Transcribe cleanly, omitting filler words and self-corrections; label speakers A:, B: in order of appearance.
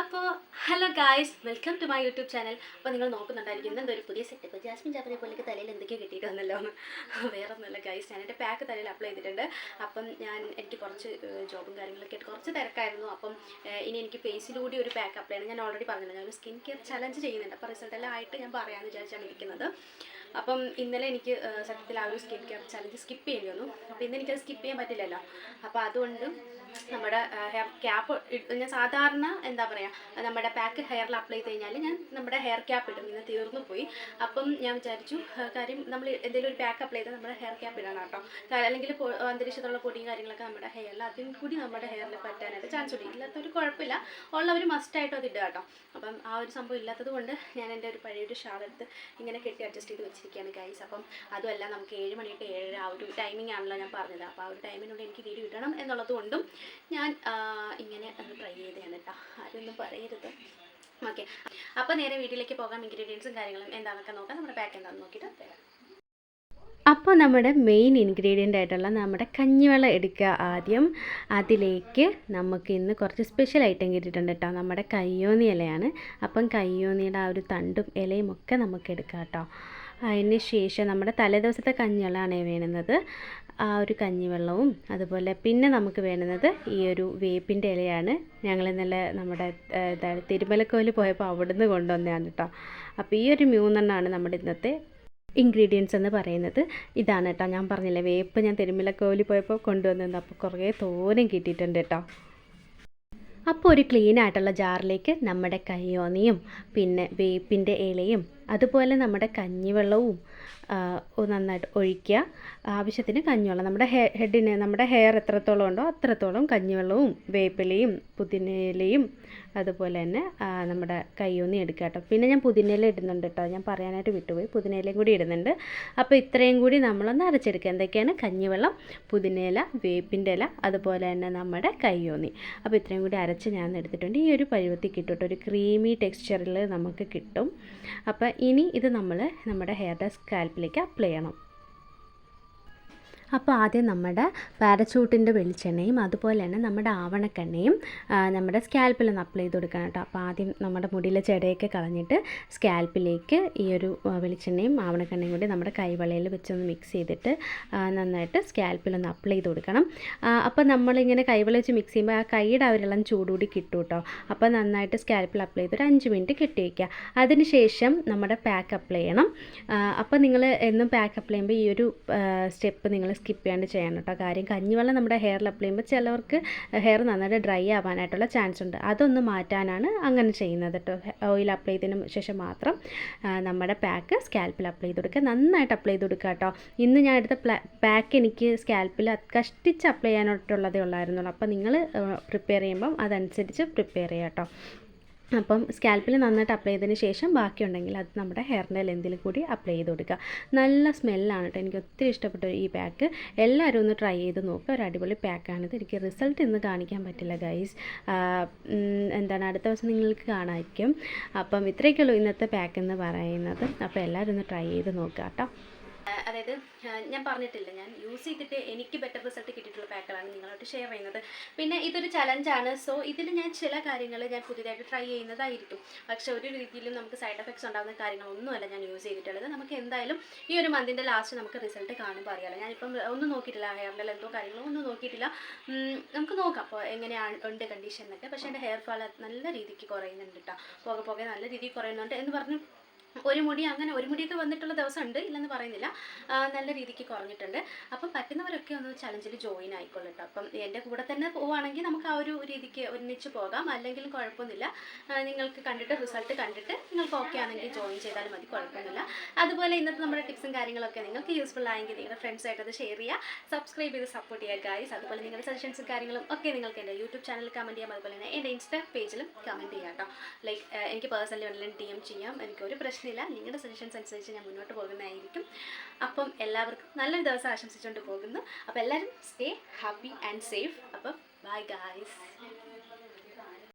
A: അപ്പോൾ hello guys, welcome to my YouTube channel. അപ്പോൾ നിങ്ങൾ നോക്കുന്നുണ്ടായിരിക്കും എന്തൊരു പുതിയ സെറ്റപ്പ് ജാസ്മിൻ ജാപ്പനെ പോലെയൊക്കെ തലയിൽ എന്തൊക്കെയോ കിട്ടിയിട്ട് വന്നല്ലോ എന്ന്. വേറെ ഒന്നുമില്ല ഗായ്സ്, ഞാൻ എൻ്റെ പാക്ക് തലയിൽ അപ്ലൈ ചെയ്തിട്ടുണ്ട്. അപ്പം എനിക്ക് കുറച്ച് ജോബും കാര്യങ്ങളൊക്കെ ആയിട്ട് കുറച്ച് തിരക്കായിരുന്നു. അപ്പം ഇനി എനിക്ക് ഫേസിലൂടെ ഒരു പാക്ക് അപ്ലൈ ചെയ്യണം. ഞാൻ ഓൾറെഡി പറഞ്ഞിട്ടുണ്ട്, ഞാൻ ഒരു സ്കിൻ കെയർ ചലഞ്ച് ചെയ്യുന്നുണ്ട്. അപ്പോൾ റിസൾട്ട് എല്ലാം ആയിട്ട് ഞാൻ പറയാമെന്ന് വിചാരിച്ചാണ് ഇരിക്കുന്നത്. അപ്പം ഇന്നലെ എനിക്ക് സത്യത്തിൽ ആ ഒരു സ്കിൻ കെയർ ചലഞ്ച് സ്കിപ്പ് ചെയ്യേണ്ടി വന്നു. അപ്പോൾ ഇന്ന് എനിക്കത് സ്കിപ്പ് ചെയ്യാൻ പറ്റില്ലല്ലോ. അപ്പോൾ അതുകൊണ്ട് നമ്മുടെ ഹെയർ ക്യാപ്പ് ഞാൻ സാധാരണ എന്താ പറയുക, നമ്മുടെ പാക്ക് ഹെയറിൽ അപ്ലൈ ചെയ്ത് കഴിഞ്ഞാൽ ഞാൻ നമ്മുടെ ഹെയർ ക്യാപ്പ് ഇടും. ഇന്ന് തീർന്നു പോയി. അപ്പം ഞാൻ വിചാരിച്ചു, കാര്യം നമ്മൾ എന്തെങ്കിലും ഒരു പാക്ക് അപ്ലൈ ചെയ്താൽ നമ്മുടെ ഹെയർ ക്യാപ്പ് ഇടണം കേട്ടോ. അല്ലെങ്കിൽ അന്തരീക്ഷത്തിലുള്ള പൊടിയും കാര്യങ്ങളൊക്കെ നമ്മുടെ ഹെയറിൽ അതും കൂടി നമ്മുടെ ഹെയറിൽ പറ്റാനായിട്ട് ചാൻസ് ഉണ്ട്. ഇല്ലാത്തൊരു കുഴപ്പമില്ല, ഉള്ളവർ മസ്റ്റായിട്ടും അത് ഇടുക കേട്ടോ. അപ്പം ആ ഒരു സംഭവം ഇല്ലാത്തത് കൊണ്ട് ഞാൻ എൻ്റെ ഒരു പഴയൊരു ഷാളെടുത്ത് ഇങ്ങനെ കെട്ടി അഡ്ജസ്റ്റ് ചെയ്ത് വെച്ചിരിക്കുകയാണ് ഗൈസ്. അപ്പം അതുമല്ല, നമുക്ക് 7 മണി to 7 ആ ഒരു ടൈമിംഗ് ആണല്ലോ ഞാൻ പറഞ്ഞത്. അപ്പോൾ ആ ഒരു ടൈമിനുള്ളിൽ എനിക്ക് വീഡിയോ ഇടണം എന്നുള്ളത് കൊണ്ടും ഞാൻ ഇങ്ങനെ ഒന്ന് ട്രൈ ചെയ്തതാണ് കേട്ടോ. ആരൊന്നും പറയരുത്. ഓക്കെ, അപ്പോൾ നേരെ വീട്ടിലേക്ക് പോകാം. ഇൻഗ്രീഡിയൻസും കാര്യങ്ങളും എന്താണെന്നൊക്കെ നോക്കാം. നമ്മുടെ പാക്ക് എന്താണെന്ന് നോക്കിയിട്ട് തരാം. അപ്പോൾ നമ്മുടെ മെയിൻ ഇൻഗ്രീഡിയൻ്റ് ആയിട്ടുള്ള നമ്മുടെ കഞ്ഞിവെള്ളം എടുക്കുക ആദ്യം. അതിലേക്ക് നമുക്ക് ഇന്ന് കുറച്ച് സ്പെഷ്യൽ ഐറ്റം കിട്ടിയിട്ടുണ്ട് കേട്ടോ. നമ്മുടെ കയ്യോന്നി ഇലയാണ്. അപ്പം കയ്യോന്നിയുടെ ആ ഒരു തണ്ടും ഇലയും ഒക്കെ നമുക്ക് എടുക്കാം കേട്ടോ. അതിന് ശേഷം നമ്മുടെ തലേദിവസത്തെ കഞ്ഞിവെള്ളമാണ് വേണ്ടുന്നത്. ആ ഒരു കഞ്ഞിവെള്ളവും അതുപോലെ പിന്നെ നമുക്ക് വേണ്ടുന്നത് ഈ ഒരു വേപ്പിൻ്റെ ഇലയാണ്. ഞങ്ങൾ ഇന്നലെ നമ്മുടെ തിരുമലക്കോയിൽ പോയപ്പോൾ അവിടുന്ന് കൊണ്ടുവന്നതാണ് കേട്ടോ. അപ്പോൾ ഈ ഒരു 3 നമ്മുടെ ഇന്നത്തെ ഇൻഗ്രീഡിയൻസ് എന്ന് പറയുന്നത്. ഇതാണ് കേട്ടോ. ഞാൻ പറഞ്ഞില്ലേ, വേപ്പ് ഞാൻ തിരുമലക്കോയിൽ പോയപ്പോൾ കൊണ്ടുവന്നത്. അപ്പോൾ കുറേ തോരൻ കിട്ടിയിട്ടുണ്ട് കേട്ടോ. അപ്പോൾ ഒരു ക്ലീൻ ആയിട്ടുള്ള ജാറിലേക്ക് നമ്മുടെ കയ്യോന്നിയും പിന്നെ വേപ്പിൻ്റെ ഇലയും അതുപോലെ നമ്മുടെ കഞ്ഞിവെള്ളവും നന്നായിട്ട് ഒഴിക്കുക. ആവശ്യത്തിന് കഞ്ഞിവെള്ളം നമ്മുടെ ഹെയർ എത്രത്തോളം ഉണ്ടോ അത്രത്തോളം കഞ്ഞിവെള്ളവും വേപ്പിലയും പുതിനയിലയും അതുപോലെ തന്നെ നമ്മുടെ കയ്യോന്നി എടുക്കുക കേട്ടോ. പിന്നെ ഞാൻ പുതിനയില ഇടുന്നുണ്ട് കേട്ടോ, ഞാൻ പറയാനായിട്ട് വിട്ടുപോയി. പുതിനയിലയും കൂടി ഇടുന്നുണ്ട്. അപ്പോൾ ഇത്രയും കൂടി നമ്മളൊന്ന് അരച്ചെടുക്കുക. എന്തൊക്കെയാണ്? കഞ്ഞിവെള്ളം, പുതിനയില, വേപ്പിൻ്റെ ഇല, അതുപോലെ തന്നെ നമ്മുടെ കയ്യോന്നി. അപ്പോൾ ഇത്രയും കൂടി അരച്ച് ഞാൻ എടുത്തിട്ടുണ്ട്. ഈ ഒരു പരുവത്തിൽ കിട്ടും കേട്ടോ, ഒരു ക്രീമി ടെക്സ്ചറിൽ നമുക്ക് കിട്ടും. അപ്പോൾ ഇനി ഇത് നമ്മൾ നമ്മുടെ ഹെയറുടെ സ്കാൽപ്പിലേക്ക് അപ്ലൈ ചെയ്യണം. അപ്പോൾ ആദ്യം നമ്മുടെ പാരച്യൂട്ടിൻ്റെ വെളിച്ചെണ്ണയും അതുപോലെ തന്നെ നമ്മുടെ ആവണക്കെണ്ണയും നമ്മുടെ സ്കാൽപ്പിലൊന്ന് അപ്ലൈ ചെയ്ത് കൊടുക്കണം കേട്ടോ. അപ്പോൾ ആദ്യം നമ്മുടെ മുടിയിലെ ചെടയൊക്കെ കളഞ്ഞിട്ട് സ്കാൽപ്പിലേക്ക് ഈ ഒരു വെളിച്ചെണ്ണയും ആവണക്കെണ്ണയും കൂടി നമ്മുടെ കൈവളയിൽ വെച്ചൊന്ന് മിക്സ് ചെയ്തിട്ട് നന്നായിട്ട് സ്കാൽപ്പിലൊന്ന് അപ്ലൈ ചെയ്ത് കൊടുക്കണം. അപ്പോൾ നമ്മളിങ്ങനെ കൈവള വെച്ച് മിക്സ് ചെയ്യുമ്പോൾ ആ കൈയുടെ അവരെല്ലാം ചൂടുകൂടി കിട്ടും കേട്ടോ. അപ്പോൾ നന്നായിട്ട് സ്കാൽപ്പിൽ അപ്ലൈ ചെയ്ത് ഒരു 5 മിനിറ്റ് കെട്ടി വയ്ക്കുക. അതിനുശേഷം നമ്മുടെ പാക്ക് അപ്ലൈ ചെയ്യണം. അപ്പോൾ നിങ്ങൾ എന്നും പാക്ക് അപ്ലൈ ചെയ്യുമ്പോൾ ഈ ഒരു സ്റ്റെപ്പ് നിങ്ങൾ സ്കിപ്പ് ചെയ്യാണ്ട് ചെയ്യണം കേട്ടോ. കാര്യം കഞ്ഞിവെള്ളം നമ്മുടെ ഹെയറിൽ അപ്ലൈ ചെയ്യുമ്പോൾ ചിലവർക്ക് ഹെയർ നന്നായിട്ട് ഡ്രൈ ആവാനായിട്ടുള്ള ചാൻസ് ഉണ്ട്. അതൊന്ന് മാറ്റാനാണ് അങ്ങനെ ചെയ്യുന്നത് കേട്ടോ. ഓയിൽ അപ്ലൈ ചെയ്തതിന് ശേഷം മാത്രം നമ്മുടെ പാക്ക് സ്കാൽപ്പിൽ അപ്ലൈ ചെയ്ത് കൊടുക്കുക. നന്നായിട്ട് അപ്ലൈ ചെയ്ത് കൊടുക്കുക കേട്ടോ. ഇന്ന് ഞാൻ എടുത്ത പാക്ക് എനിക്ക് സ്കാൽപ്പിൽ കഷ്ടിച്ച് അപ്ലൈ ചെയ്യാനായിട്ടുള്ളതേ ഉള്ളായിരുന്നുള്ളൂ. അപ്പോൾ നിങ്ങൾ പ്രിപ്പയർ ചെയ്യുമ്പം അതനുസരിച്ച് പ്രിപ്പയർ ചെയ്യുക കേട്ടോ. അപ്പം സ്കാൽപ്പിൽ നന്നായിട്ട് അപ്ലൈ ചെയ്തതിന് ശേഷം ബാക്കിയുണ്ടെങ്കിൽ അത് നമ്മുടെ ഹെയറിൻ്റെ ലെന്തിൽ കൂടി അപ്ലൈ ചെയ്ത് കൊടുക്കുക. നല്ല സ്മെല്ലാണ് കേട്ടോ. എനിക്ക് ഒത്തിരി ഇഷ്ടപ്പെട്ടു ഈ പാക്ക്. എല്ലാവരും ഒന്ന് ട്രൈ ചെയ്ത് നോക്കുക. ഒരു അടിപൊളി പാക്കാണിത്. എനിക്ക് റിസൾട്ട് ഇന്ന് കാണിക്കാൻ പറ്റില്ല ഗൈസ്. അടുത്ത ദിവസം നിങ്ങൾക്ക് കാണാമായിരിക്കും. അപ്പം ഇത്രയൊക്കെയുള്ളൂ ഇന്നത്തെ പാക്ക് എന്ന് പറയുന്നത്. അപ്പോൾ എല്ലാവരും ഒന്ന് ട്രൈ ചെയ്ത് നോക്കുക കേട്ടോ. അതായത് ഞാൻ പറഞ്ഞിട്ടില്ല, ഞാൻ യൂസ് ചെയ്തിട്ട് എനിക്ക് ബെറ്റർ റിസൾട്ട് കിട്ടിയിട്ടുള്ള പാക്കുകളാണ് നിങ്ങളോട്ട് ഷെയർ ചെയ്യുന്നത്. പിന്നെ ഇതൊരു ചലഞ്ചാണ്. സോ ഇതിൽ ഞാൻ ചില കാര്യങ്ങൾ ഞാൻ പുതിയതായിട്ട് ട്രൈ ചെയ്യുന്നതായിരിക്കും. പക്ഷേ ഒരു രീതിയിലും നമുക്ക് സൈഡ് എഫക്ട്സ് ഉണ്ടാകുന്ന കാര്യങ്ങളൊന്നുമല്ല ഞാൻ യൂസ് ചെയ്തിട്ടുള്ളത്. നമുക്ക് എന്തായാലും ഈ ഒരു മന്തിൻ്റെ ലാസ്റ്റ് നമുക്ക് റിസൾട്ട് കാണുമ്പോൾ അറിയാമല്ലോ. ഞാനിപ്പം ഒന്നും നോക്കിയിട്ടില്ല, ഹെയറിൻ്റെ എന്തോ കാര്യങ്ങളോ ഒന്നും നോക്കിയിട്ടില്ല. നമുക്ക് നോക്കാം അപ്പോൾ എങ്ങനെയാണ് ഉണ്ട് കണ്ടീഷൻ എന്നൊക്കെ. പക്ഷേ എൻ്റെ ഹെയർ ഫാൾ നല്ല രീതിക്ക് കുറയുന്നുണ്ട് കേട്ടോ. പോകെ നല്ല രീതിക്ക് കുറയുന്നുണ്ട് എന്ന് പറഞ്ഞ് ഒരു മുടിയൊക്കെ വന്നിട്ടുള്ള ദിവസമുണ്ട്, ഇല്ലെന്ന് പറയുന്നില്ല. നല്ല രീതിക്ക് കുറഞ്ഞിട്ടുണ്ട്. അപ്പം പറ്റുന്നവരൊക്കെ ഒന്ന് ചലഞ്ചിൽ ജോയിൻ ആയിക്കോളൂ കേട്ടോ. അപ്പം എൻ്റെ കൂടെ തന്നെ പോവുകയാണെങ്കിൽ നമുക്ക് ആ ഒരു രീതിക്ക് ഒന്നിച്ച് പോകാം. അല്ലെങ്കിലും കുഴപ്പമൊന്നുമില്ല. നിങ്ങൾക്ക് കണ്ടിട്ട് റിസൾട്ട് കണ്ടിട്ട് നിങ്ങൾക്ക് ഓക്കെ ആണെങ്കിൽ ജോയിൻ ചെയ്താലും മതി, കുഴപ്പമൊന്നുമില്ല. അതുപോലെ ഇന്നത്തെ നമ്മുടെ ടിപ്സും കാര്യങ്ങളൊക്കെ നിങ്ങൾക്ക് യൂസ്ഫുൾ ആയെങ്കിൽ നിങ്ങളുടെ ഫ്രണ്ട്സായിട്ട് അത് ഷെയർ ചെയ്യുക, സബ്സ്ക്രൈബ് ചെയ്ത് സപ്പോർട്ട് ചെയ്യുക ഗൈസ്. അതുപോലെ നിങ്ങളുടെ സജഷൻസും കാര്യങ്ങളും ഒക്കെ നിങ്ങൾക്ക് എൻ്റെ യൂട്യൂബ് ചാനലിൽ കമൻറ്റ് ചെയ്യാം. അതുപോലെ തന്നെ എൻ്റെ ഇൻസ്റ്റാ പേജിലും കമൻറ്റ് ചെയ്യാം കേട്ടോ. ലൈക്ക് എനിക്ക് പേഴ്സണലി ഓൺലൈൻ DM ചെയ്യാം. എനിക്കൊരു പ്രശ്നമില്ല. നിങ്ങളുടെ സജഷൻസ് അനുസരിച്ച് ഞാൻ മുന്നോട്ട് പോകുന്നതായിരിക്കും. അപ്പം എല്ലാവർക്കും നല്ലൊരു ദിവസം ആശംസിച്ചുകൊണ്ട് പോകുന്നു. അപ്പോൾ എല്ലാവരും സ്റ്റേ ഹാപ്പി ആൻഡ് സേഫ്. അപ്പം ബൈ ഗായ്സ്.